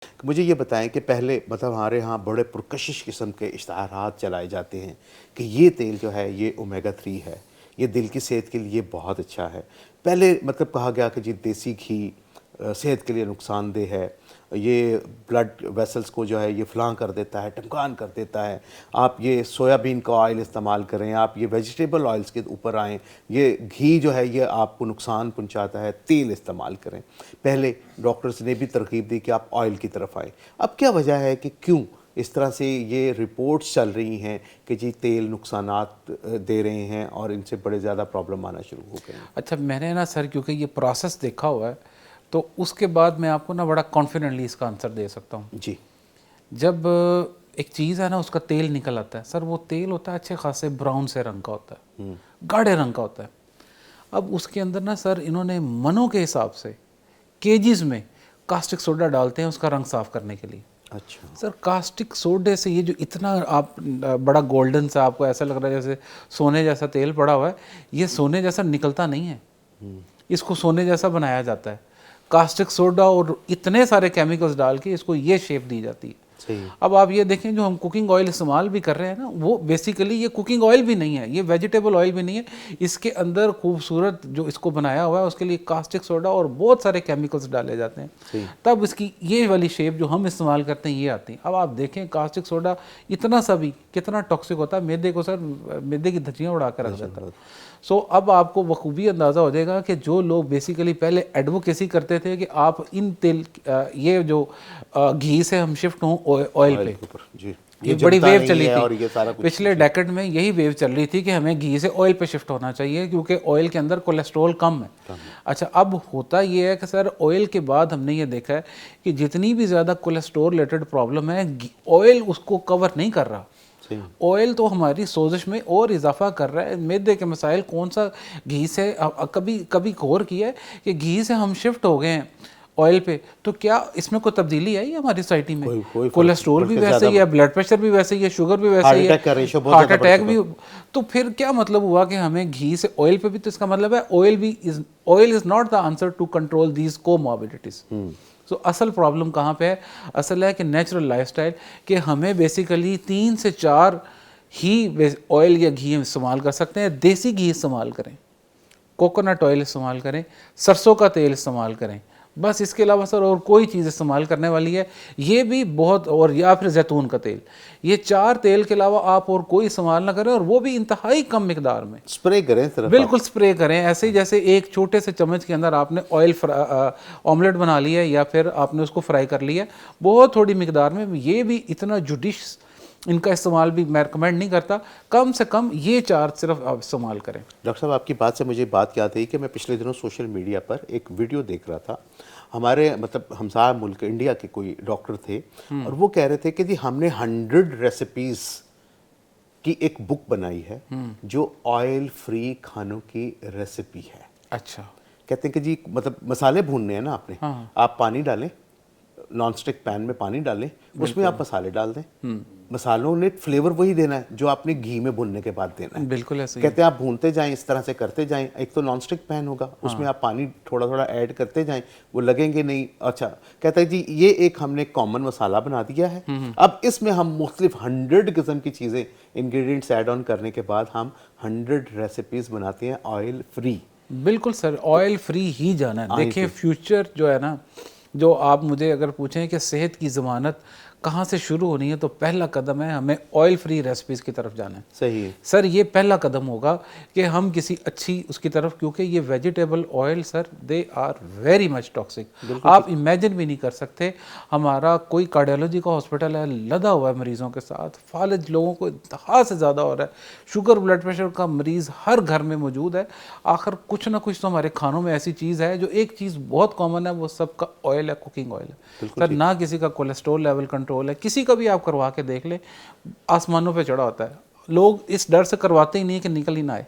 मुझे ये बताएं कि पहले मतलब हमारे यहाँ बड़े पुरकशिश किस्म के इश्तहारात चलाए जाते हैं कि ये तेल जो है ये ओमेगा 3 है, ये दिल की सेहत के लिए बहुत अच्छा है। पहले मतलब कहा गया कि जी देसी घी सेहत के लिए नुकसानदेह है, ये ब्लड वेसल्स को जो है ये फ़लाँ कर देता है, ढमकान कर देता है। आप ये सोयाबीन का ऑयल इस्तेमाल करें, आप ये वेजिटेबल ऑयल्स के ऊपर आएँ, ये घी जो है ये आपको नुकसान पहुंचाता है, तेल इस्तेमाल करें। पहले डॉक्टर्स ने भी तरकीब दी कि आप ऑयल की तरफ आएँ। अब क्या वजह है कि क्यों इस तरह से ये रिपोर्ट्स चल रही हैं कि जी तेल नुकसानात दे रहे हैं और इनसे बड़े ज़्यादा प्रॉब्लम आना शुरू हो गए हैं? अच्छा, मैंने ना सर क्योंकि ये प्रोसेस देखा हुआ है, तो उसके बाद मैं आपको ना बड़ा कॉन्फिडेंटली इसका आंसर दे सकता हूँ। जी। जब एक चीज़ है ना, उसका तेल निकल आता है सर, वो तेल होता है अच्छे खासे ब्राउन से रंग का होता है, गाढ़े रंग का होता है। अब उसके अंदर ना सर इन्होंने मनों के हिसाब से केजीज में कास्टिक सोडा डालते हैं उसका रंग साफ करने के लिए। अच्छा। सर कास्टिक सोडे से ये जो इतना आप बड़ा गोल्डन सा आपको ऐसा लग रहा है जैसे सोने जैसा तेल पड़ा हुआ है, ये सोने जैसा निकलता नहीं है, इसको सोने जैसा बनाया जाता है। कास्टिक सोडा और इतने सारे केमिकल्स डाल के इसको ये शेप दी जाती है। सही। अब आप ये देखें, जो हम कुकिंग ऑयल इस्तेमाल भी कर रहे हैं ना, वो बेसिकली ये कुकिंग ऑयल भी नहीं है, ये वेजिटेबल ऑयल भी नहीं है। इसके अंदर खूबसूरत जो इसको बनाया हुआ है उसके लिए कास्टिक सोडा और बहुत सारे केमिकल्स डाले जाते हैं, सही। तब इसकी ये वाली शेप जो हम इस्तेमाल करते हैं ये आती है। अब आप देखें कास्टिक सोडा इतना सा भी कितना टॉक्सिक होता है, मैदे को सर मैदे की धज्जियाँ उड़ा कर रख देता है। सो अब आपको बखूबी अंदाज़ा हो जाएगा कि जो लोग बेसिकली पहले एडवोकेसी करते थे कि आप इन तेल ये जो घी से हम शिफ्ट हों ऑयल ऑयल पे, के ऊपर जी, ये बड़ी जमता वेव नहीं चली है थी और ये सारा कुछ पिछले जी। डेकेड में, यही वेव चल रही थी कि हमें घी से ऑयल पे शिफ्ट होना चाहिए क्योंकि ऑयल के अंदर कोलेस्ट्रॉल कम है। अच्छा, अब होता ये है कि सर ऑयल के बाद हमने ये देखा है कि जितनी भी ज़्यादा कोलेस्ट्रॉल रिलेटेड प्रॉब्लम है, ऑयल उसको कवर नहीं कर रहा। सही। ऑयल तो हमारी सोजिश में और इजाफा कर रहा है। मैदे के मसाइल कौन सा घी से कभी कभी गौर किया है कि घी से हम शिफ्ट हो गए हैं ऑयल पे, तो क्या इसमें कोई तब्दीली आई है हमारी सोसाइटी में? कोई फर्क नहीं, कोलेस्ट्रोल भी बल्कि वैसे ज्यादा ही है, ब्लड प्रेशर भी वैसे ही है, शुगर भी वैसे हार्ट ही है, अटैक का रेशो बहुत हार्ट ज्यादा बढ़ अटैक चुका। भी। तो फिर क्या मतलब हुआ कि हमें घी से ऑयल पे भी, तो इसका मतलब है oil is not the answer to control these comorbidities. So असल प्रॉब्लम कहाँ पे है? असल है कि नेचुरल लाइफस्टाइल, कि हमें बेसिकली 3 से 4 ही ऑयल या घी हम इस्तेमाल कर सकते हैं। देसी घी इस्तेमाल करें, कोकोनट ऑयल इस्तेमाल करें, सरसों का तेल इस्तेमाल करें, बस इसके अलावा सर और कोई चीज़ इस्तेमाल करने वाली है ये भी बहुत, और या फिर जैतून का तेल, ये 4 तेल के अलावा आप और कोई इस्तेमाल ना करें, और वो भी इंतहाई कम मिकदार में। स्प्रे करें सिर्फ आप। बिल्कुल स्प्रे करें, ऐसे ही जैसे एक छोटे से चम्मच के अंदर आपने ऑयल ऑमलेट बना लिया या फिर आपने उसको फ्राई कर लिया, बहुत थोड़ी मिकदार में। ये भी इतना जुडिश इनका इस्तेमाल भी मैं रिकमेंड नहीं करता, कम से कम ये 4 सिर्फ आप इस्तेमाल करें। डॉक्टर साहब, आपकी बात से मुझे बात याद आई कि मैं पिछले दिनों सोशल मीडिया पर एक वीडियो देख रहा था। हमारे मतलब हमसाया मुल्क इंडिया के कोई डॉक्टर थे और वो कह रहे थे कि जी हमने 100 रेसिपीज़ की एक बुक बनाई है जो ऑयल फ्री खानों की रेसिपी है। अच्छा। कहते हैं कि जी मतलब मसाले भूनने हैं ना आपने, हाँ। आप पानी डालें, नॉन स्टिक पैन में पानी डालें, उसमें आप मसाले डाल दें। मसालों ने फ्लेवर वही देना है जो आपने घी में भूनने के बाद देना है। बिल्कुल ऐसे ही है। कहते हैं आप भूनते जाएं, इस तरह से करते जाएं। एक तो नॉन स्टिक पैन होगा, उसमें आप पानी थोड़ा थोड़ा ऐड करते जाएं, वो लगेंगे नहीं। अच्छा, कहता है जी ये एक हमने कॉमन मसाला बना दिया है। अब इसमें हम मुख्तलिफ 100 किस्म की चीज़ें इंग्रेडिएंट्स ऐड ऑन करने के बाद हम 100 रेसिपीज़ बनाते हैं ऑयल फ्री। बिल्कुल सर, ऑयल फ्री ही जाना है। देखिए फ्यूचर जो है ना, जो आप मुझे अगर पूछें कि सेहत की ज़मानत कहाँ से शुरू होनी है, तो पहला कदम है हमें ऑयल फ्री रेसिपीज़ की तरफ जाना है। सही है सर ये पहला कदम होगा कि हम किसी अच्छी उसकी तरफ, क्योंकि ये vegetable oil sir they are very much toxic. आप इमेजिन भी नहीं कर सकते, हमारा कोई कार्डियोलॉजी का हॉस्पिटल है, लदा हुआ है मरीज़ों के साथ, फालिज लोगों को इंतहा से ज़्यादा हो रहा है, शुगर ब्लड प्रेशर का मरीज़ हर घर में मौजूद है। आखिर कुछ ना कुछ तो हमारे खानों में ऐसी चीज़ है, जो एक चीज़ बहुत कॉमन है, वो सबका ऑयल है, कुकिंग ऑयल है। सर ना किसी का कोलेस्ट्रॉल लेवल कंट्रोल है, किसी का भी आप करवा के देख लें, आसमानों पे चढ़ा होता है। लोग इस डर से करवाते ही नहीं कि निकल ही ना आए।